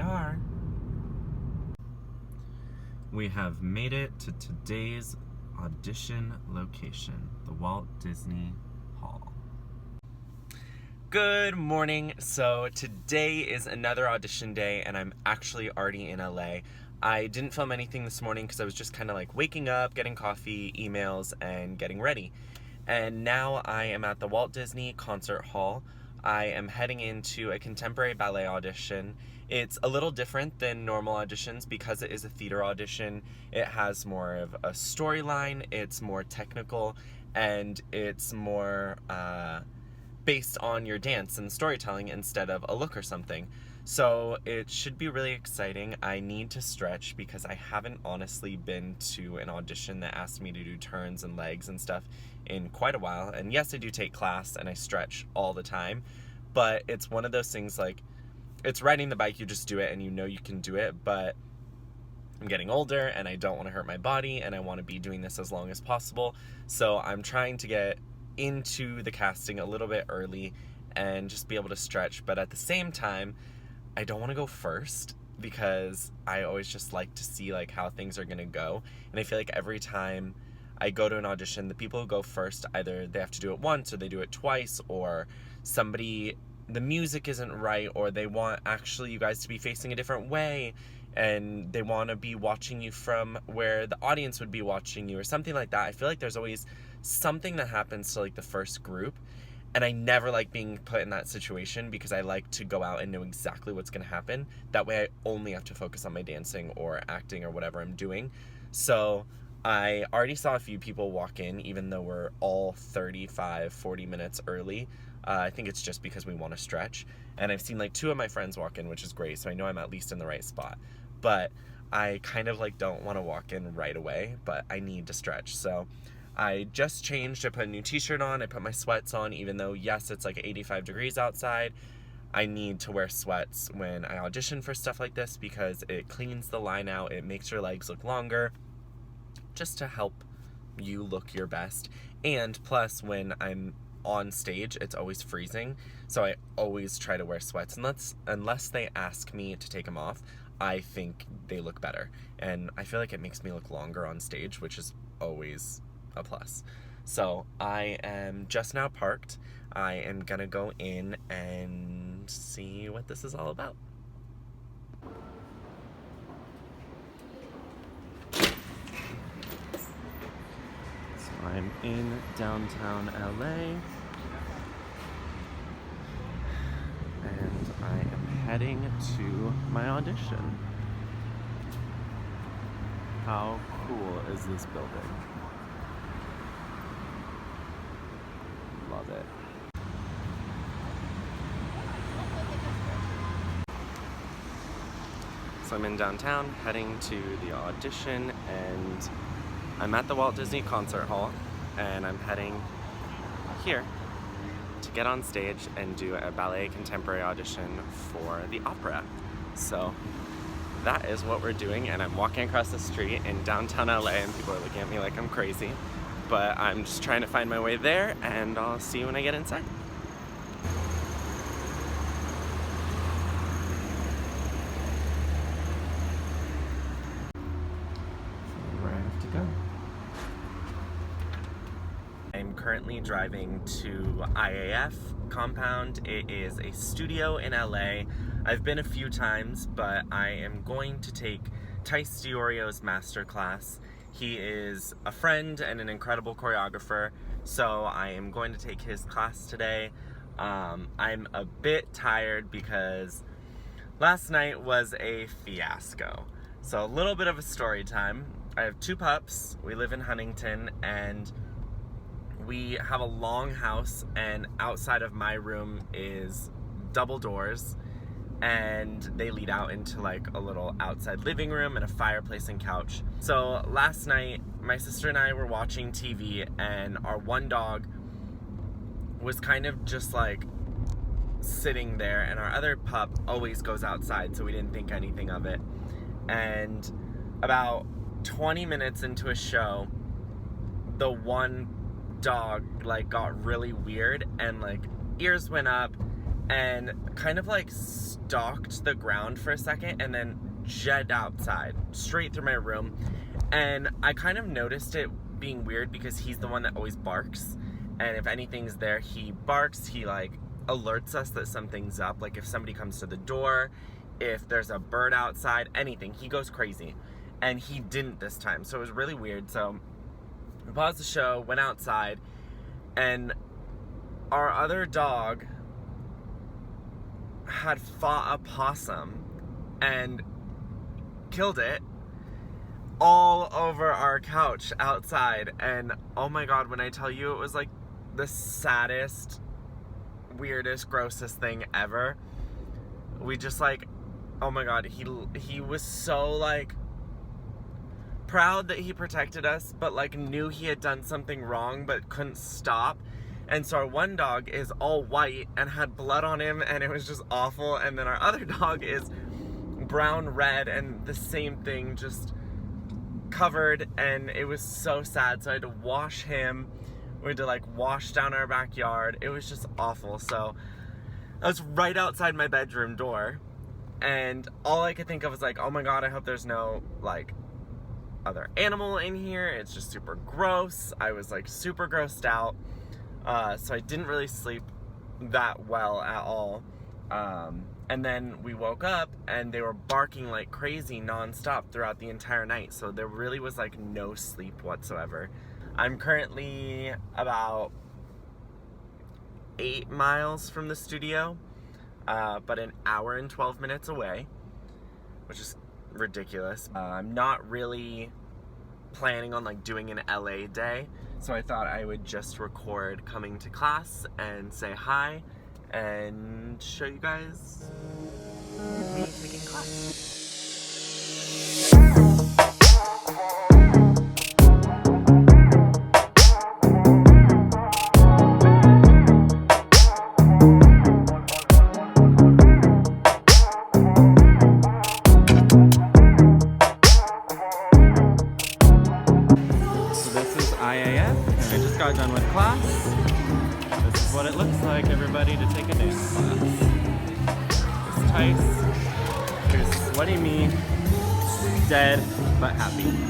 are. We have made it to today's audition location, the Walt Disney Hall. Good morning. So today is another audition day and I'm actually already in LA. I didn't film anything this morning because I was just kind of like waking up, getting coffee, emails, and getting ready. And now I am at the Walt Disney Concert Hall. I am heading into a contemporary ballet audition. It's a little different than normal auditions because it is a theater audition. It has more of a storyline, it's more technical, and it's more based on your dance and storytelling instead of a look or something. So it should be really exciting. I need to stretch because I haven't honestly been to an audition that asked me to do turns and legs and stuff in quite a while. And yes, I do take class and I stretch all the time, but it's one of those things like, it's riding the bike, you just do it and you know you can do it, but I'm getting older and I don't want to hurt my body and I want to be doing this as long as possible. So I'm trying to get into the casting a little bit early and just be able to stretch, but at the same time, I don't want to go first because I always just like to see like how things are gonna go. And I feel like every time I go to an audition, the people who go first, either they have to do it once or they do it twice, or the music isn't right, or they want actually you guys to be facing a different way and they want to be watching you from where the audience would be watching you or something like that. I feel like there's always something that happens to like the first group. And I never like being put in that situation because I like to go out and know exactly what's going to happen. That way I only have to focus on my dancing or acting or whatever I'm doing. So I already saw a few people walk in, even though we're all 35, 40 minutes early. I think it's just because we want to stretch. And I've seen like 2 of my friends walk in, which is great. So I know I'm at least in the right spot. But I kind of like don't want to walk in right away, but I need to stretch. So I just changed, I put a new t-shirt on, I put my sweats on, even though yes, it's like 85 degrees outside. I need to wear sweats when I audition for stuff like this because it cleans the line out, it makes your legs look longer, just to help you look your best. And plus when I'm on stage, it's always freezing, so I always try to wear sweats unless they ask me to take them off. I think they look better, and I feel like it makes me look longer on stage, which is always a plus. So I am just now parked. I am gonna go in and see what this is all about. So I'm in downtown LA and I am heading to my audition. How cool is this building? Love it. So I'm in downtown heading to the audition and I'm at the Walt Disney Concert Hall and I'm heading here to get on stage and do a ballet contemporary audition for the opera. So that is what we're doing, and I'm walking across the street in downtown LA and people are looking at me like I'm crazy. But I'm just trying to find my way there, and I'll see you when I get inside. Where I have to go. I'm currently driving to IAF compound. It is a studio in LA. I've been a few times, but I am going to take Tice Diorio's masterclass. He is a friend and an incredible choreographer, so I am going to take his class today. I'm a bit tired because last night was a fiasco. So a little bit of a story time. I have 2 pups, we live in Huntington, and we have a long house, and outside of my room is double doors, and they lead out into like a little outside living room and a fireplace and couch. So last night, my sister and I were watching TV, and our one dog was kind of just like sitting there, and our other pup always goes outside, so we didn't think anything of it. And about 20 minutes into a show, the one dog like got really weird and like ears went up and kind of like stalked the ground for a second and then jetted outside, straight through my room. And I kind of noticed it being weird because he's the one that always barks. And if anything's there, he barks. He like alerts us that something's up. Like if somebody comes to the door, if there's a bird outside, anything, he goes crazy. And he didn't this time, so it was really weird. So we paused the show, went outside, and our other dog had fought a possum and killed it all over our couch outside. And oh my god, when I tell you, it was like the saddest, weirdest, grossest thing ever. We just like, oh my god, he was so like proud that he protected us, but like knew he had done something wrong but couldn't stop. And so our one dog is all white and had blood on him, and it was just awful. And then our other dog is brown red and the same thing, just covered, and it was so sad. So I had to wash him. We had to like wash down our backyard. It was just awful. So I was right outside my bedroom door, and all I could think of was like, oh my god, I hope there's no like other animal in here. It's just super gross. I was like super grossed out. So I didn't really sleep that well at all. And then we woke up and they were barking like crazy nonstop throughout the entire night. So there really was like no sleep whatsoever. I'm currently about 8 miles from the studio, but an hour and 12 minutes away, which is ridiculous. I'm not really planning on like doing an LA day, so I thought I would just record coming to class and say hi and show you guys me taking class. So this is IAF, and I just got done with class. This is what it looks like, everybody, to take a dance class. There's Tice, there's Sweaty Me, dead but happy.